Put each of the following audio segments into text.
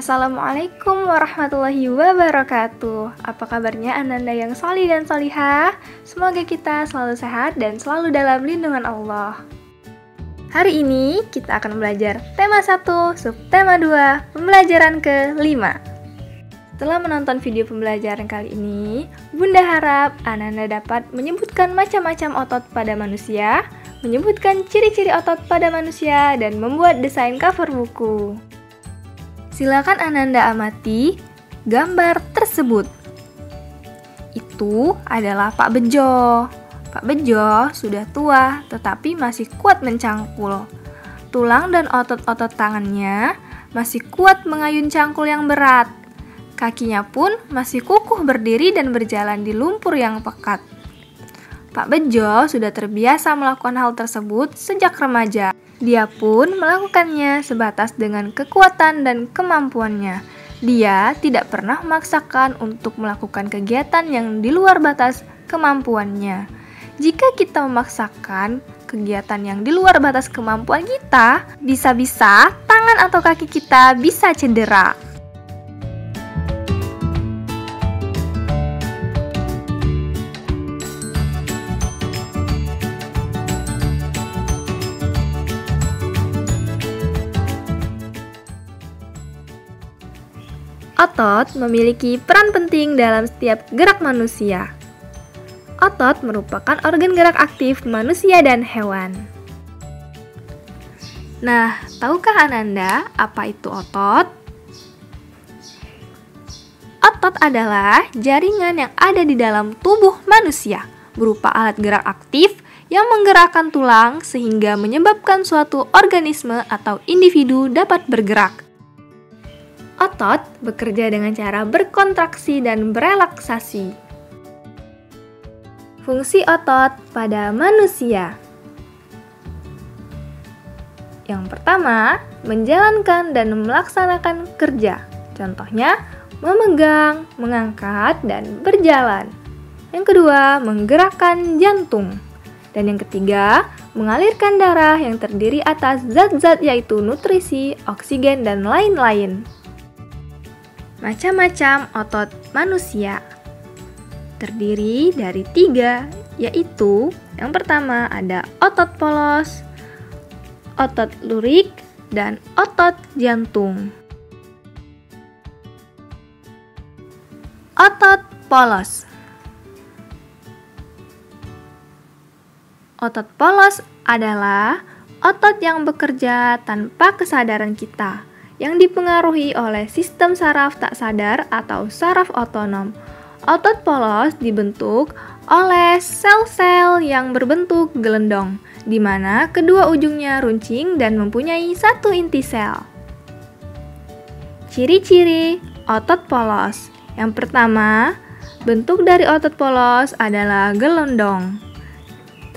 Assalamualaikum warahmatullahi wabarakatuh. Apa kabarnya Ananda yang solih dan solihah? Semoga kita selalu sehat dan selalu dalam lindungan Allah. Hari ini kita akan belajar tema 1, subtema 2, pembelajaran ke-5. Setelah menonton video pembelajaran kali ini, Bunda harap Ananda dapat menyebutkan macam-macam otot pada manusia, menyebutkan ciri-ciri otot pada manusia, dan membuat desain cover buku. Silakan Ananda amati gambar tersebut. Itu adalah Pak Bejo. Pak Bejo sudah tua tetapi masih kuat mencangkul. Tulang dan otot-otot tangannya masih kuat mengayun cangkul yang berat. Kakinya pun masih kukuh berdiri dan berjalan di lumpur yang pekat. Pak Bejo sudah terbiasa melakukan hal tersebut sejak remaja. Dia pun melakukannya sebatas dengan kekuatan dan kemampuannya. Dia tidak pernah memaksakan untuk melakukan kegiatan yang di luar batas kemampuannya. Jika kita memaksakan kegiatan yang di luar batas kemampuan kita, bisa-bisa tangan atau kaki kita bisa cedera. Otot memiliki peran penting dalam setiap gerak manusia. Otot merupakan organ gerak aktif manusia dan hewan. Nah, tahukah Ananda apa itu otot? Otot adalah jaringan yang ada di dalam tubuh manusia, berupa alat gerak aktif yang menggerakkan tulang sehingga menyebabkan suatu organisme atau individu dapat bergerak. Otot bekerja dengan cara berkontraksi dan berelaksasi. Fungsi otot pada manusia. Yang pertama, menjalankan dan melaksanakan kerja. Contohnya, memegang, mengangkat, dan berjalan. Yang kedua, menggerakkan jantung. Dan yang ketiga, mengalirkan darah yang terdiri atas zat-zat yaitu nutrisi, oksigen, dan lain-lain. Macam-macam otot manusia terdiri dari 3, yaitu yang pertama ada otot polos, otot lurik, dan otot jantung. Otot polos. Otot polos adalah otot yang bekerja tanpa kesadaran kita, yang dipengaruhi oleh sistem saraf tak sadar atau saraf otonom. Otot polos dibentuk oleh sel-sel yang berbentuk gelendong, di mana kedua ujungnya runcing dan mempunyai satu inti sel. Ciri-ciri otot polos. Yang pertama, bentuk dari otot polos adalah gelendong.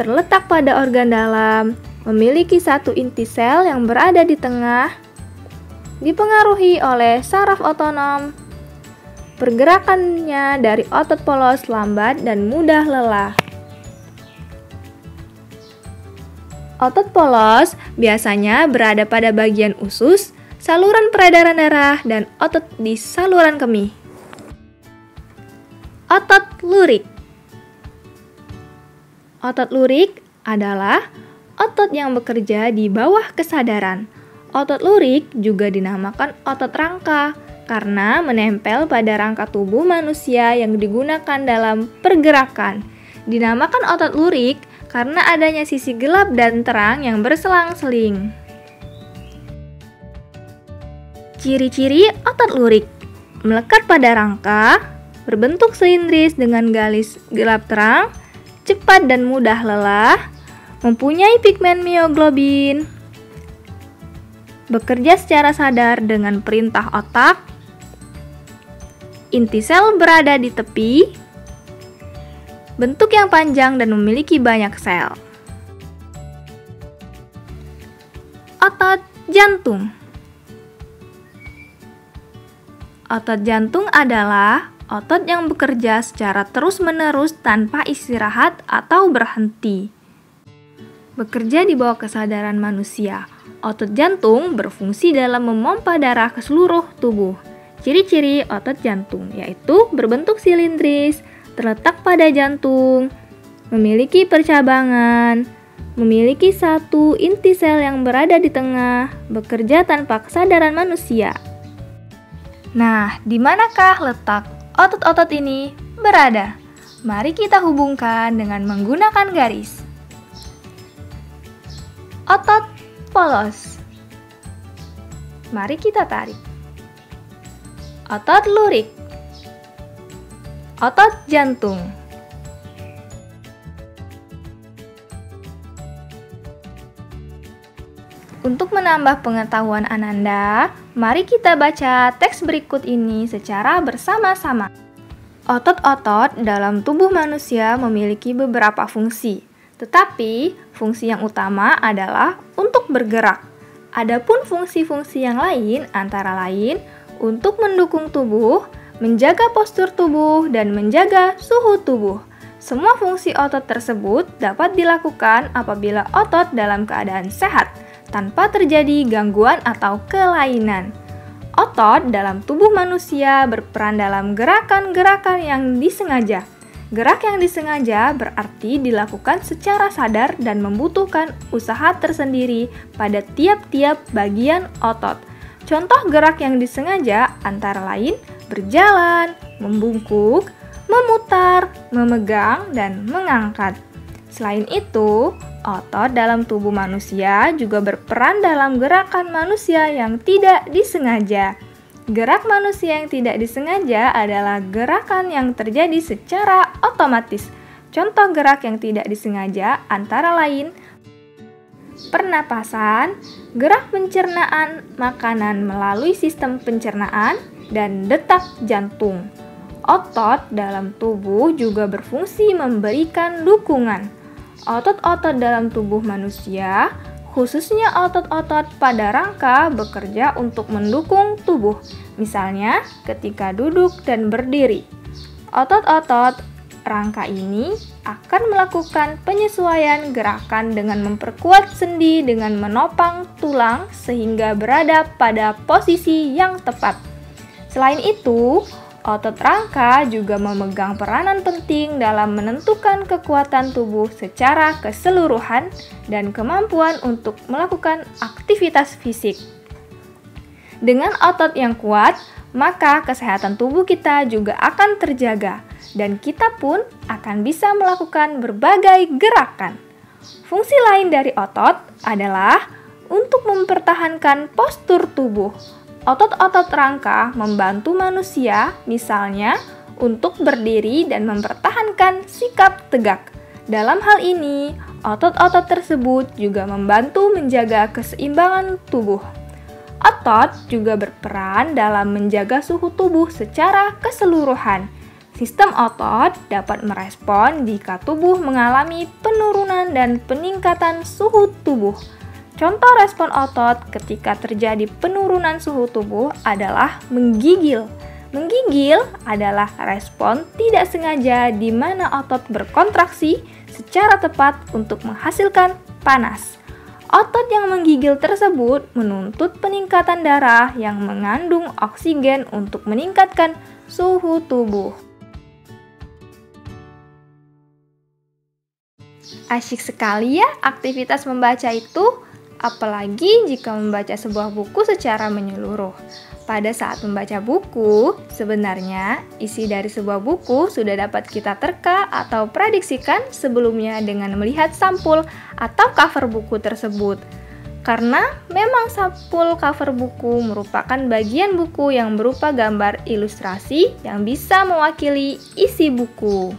Terletak pada organ dalam, memiliki satu inti sel yang berada di tengah, dipengaruhi oleh saraf otonom. Pergerakannya dari otot polos lambat dan mudah lelah. Otot polos biasanya berada pada bagian usus, saluran peredaran darah, dan otot di saluran kemih. Otot lurik. Otot lurik adalah otot yang bekerja di bawah kesadaran. Otot lurik juga dinamakan otot rangka karena menempel pada rangka tubuh manusia yang digunakan dalam pergerakan. Dinamakan otot lurik karena adanya sisi gelap dan terang yang berselang-seling. Ciri-ciri otot lurik: melekat pada rangka, berbentuk silindris dengan garis gelap terang, cepat dan mudah lelah, mempunyai pigmen mioglobin, bekerja secara sadar dengan perintah otak, inti sel berada di tepi, bentuk yang panjang dan memiliki banyak sel. Otot jantung. Otot jantung adalah otot yang bekerja secara terus-menerus tanpa istirahat atau berhenti. Bekerja di bawah kesadaran manusia. Otot jantung berfungsi dalam memompa darah ke seluruh tubuh. Ciri-ciri otot jantung yaitu berbentuk silindris, terletak pada jantung, memiliki percabangan, memiliki satu inti sel yang berada di tengah, bekerja tanpa kesadaran manusia. Nah, di manakah letak otot-otot ini berada? Mari kita hubungkan dengan menggunakan garis. Otot polos. Mari kita tarik. Otot lurik. Otot jantung. Untuk menambah pengetahuan Ananda, mari kita baca teks berikut ini secara bersama-sama. Otot-otot dalam tubuh manusia memiliki beberapa fungsi, tetapi fungsi yang utama adalah untuk bergerak. Adapun fungsi-fungsi yang lain antara lain untuk mendukung tubuh, menjaga postur tubuh, dan menjaga suhu tubuh. Semua fungsi otot tersebut dapat dilakukan apabila otot dalam keadaan sehat, tanpa terjadi gangguan atau kelainan. Otot dalam tubuh manusia berperan dalam gerakan-gerakan yang disengaja. Gerak yang disengaja berarti dilakukan secara sadar dan membutuhkan usaha tersendiri pada tiap-tiap bagian otot. Contoh gerak yang disengaja antara lain berjalan, membungkuk, memutar, memegang, dan mengangkat. Selain itu, otot dalam tubuh manusia juga berperan dalam gerakan manusia yang tidak disengaja. Gerak manusia yang tidak disengaja adalah gerakan yang terjadi secara otomatis. Contoh gerak yang tidak disengaja antara lain pernapasan, gerak pencernaan makanan melalui sistem pencernaan, dan detak jantung. Otot dalam tubuh juga berfungsi memberikan dukungan. Otot-otot dalam tubuh manusia, khususnya otot-otot pada rangka, bekerja untuk mendukung tubuh. Misalnya, ketika duduk dan berdiri. Otot-otot rangka ini akan melakukan penyesuaian gerakan dengan memperkuat sendi dengan menopang tulang sehingga berada pada posisi yang tepat. Selain itu, otot rangka juga memegang peranan penting dalam menentukan kekuatan tubuh secara keseluruhan dan kemampuan untuk melakukan aktivitas fisik. Dengan otot yang kuat, maka kesehatan tubuh kita juga akan terjaga dan kita pun akan bisa melakukan berbagai gerakan. Fungsi lain dari otot adalah untuk mempertahankan postur tubuh. Otot-otot rangka membantu manusia, misalnya untuk berdiri dan mempertahankan sikap tegak. Dalam hal ini, otot-otot tersebut juga membantu menjaga keseimbangan tubuh. Otot juga berperan dalam menjaga suhu tubuh secara keseluruhan. Sistem otot dapat merespon jika tubuh mengalami penurunan dan peningkatan suhu tubuh. Contoh respon otot ketika terjadi penurunan suhu tubuh adalah menggigil. Menggigil adalah respon tidak sengaja di mana otot berkontraksi secara tepat untuk menghasilkan panas. Otot yang menggigil tersebut menuntut peningkatan darah yang mengandung oksigen untuk meningkatkan suhu tubuh. Asyik sekali ya aktivitas membaca itu, apalagi jika membaca sebuah buku secara menyeluruh. Pada saat membaca buku, sebenarnya isi dari sebuah buku sudah dapat kita terka atau prediksikan sebelumnya dengan melihat sampul atau cover buku tersebut. Karena memang sampul cover buku merupakan bagian buku yang berupa gambar ilustrasi yang bisa mewakili isi buku.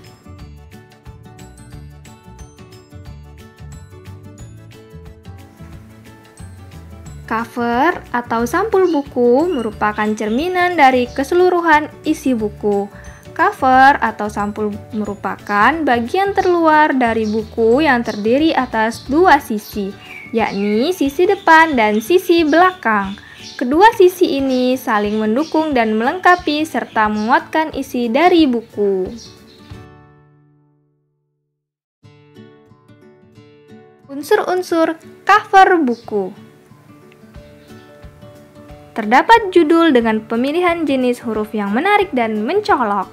Cover atau sampul buku merupakan cerminan dari keseluruhan isi buku. Cover atau sampul merupakan bagian terluar dari buku yang terdiri atas dua sisi, yakni sisi depan dan sisi belakang. Kedua sisi ini saling mendukung dan melengkapi serta menguatkan isi dari buku. Unsur-unsur cover buku. Terdapat judul dengan pemilihan jenis huruf yang menarik dan mencolok.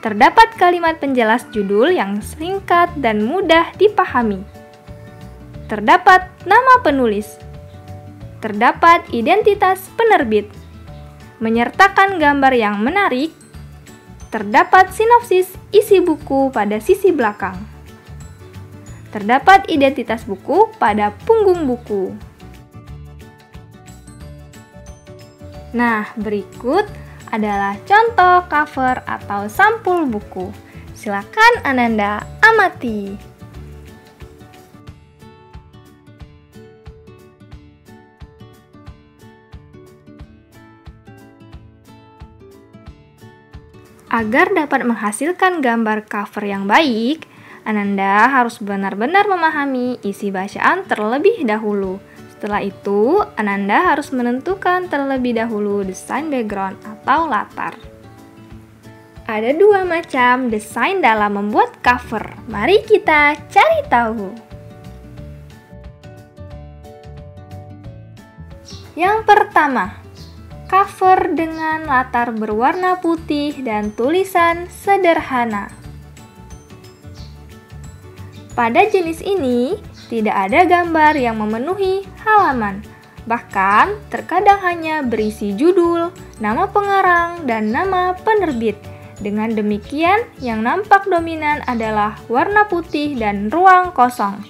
Terdapat kalimat penjelas judul yang singkat dan mudah dipahami. Terdapat nama penulis. Terdapat identitas penerbit. Menyertakan gambar yang menarik. Terdapat sinopsis isi buku pada sisi belakang. Terdapat identitas buku pada punggung buku. Nah, berikut adalah contoh cover atau sampul buku. Silakan Ananda amati. Agar dapat menghasilkan gambar cover yang baik, Ananda harus benar-benar memahami isi bacaan terlebih dahulu. Setelah itu, Ananda harus menentukan terlebih dahulu desain background atau latar. Ada dua macam desain dalam membuat cover. Mari kita cari tahu. Yang pertama, cover dengan latar berwarna putih dan tulisan sederhana. Pada jenis ini, tidak ada gambar yang memenuhi halaman. Bahkan, terkadang hanya berisi judul, nama pengarang, dan nama penerbit. Dengan demikian, yang nampak dominan adalah warna putih dan ruang kosong.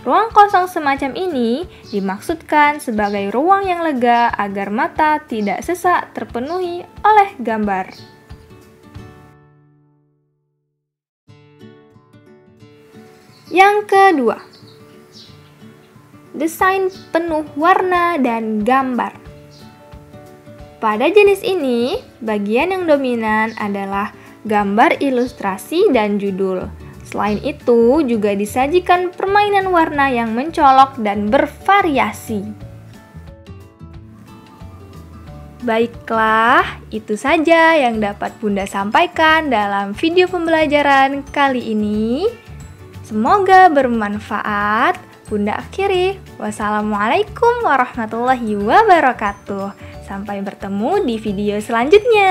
Ruang kosong semacam ini dimaksudkan sebagai ruang yang lega agar mata tidak sesak terpenuhi oleh gambar. Yang kedua, desain penuh warna dan gambar. Pada jenis ini, bagian yang dominan adalah gambar ilustrasi dan judul. Selain itu, juga disajikan permainan warna yang mencolok dan bervariasi. Baiklah, itu saja yang dapat Bunda sampaikan dalam video pembelajaran kali ini. Semoga bermanfaat. Bunda akhiri. Wassalamualaikum warahmatullahi wabarakatuh. Sampai bertemu di video selanjutnya.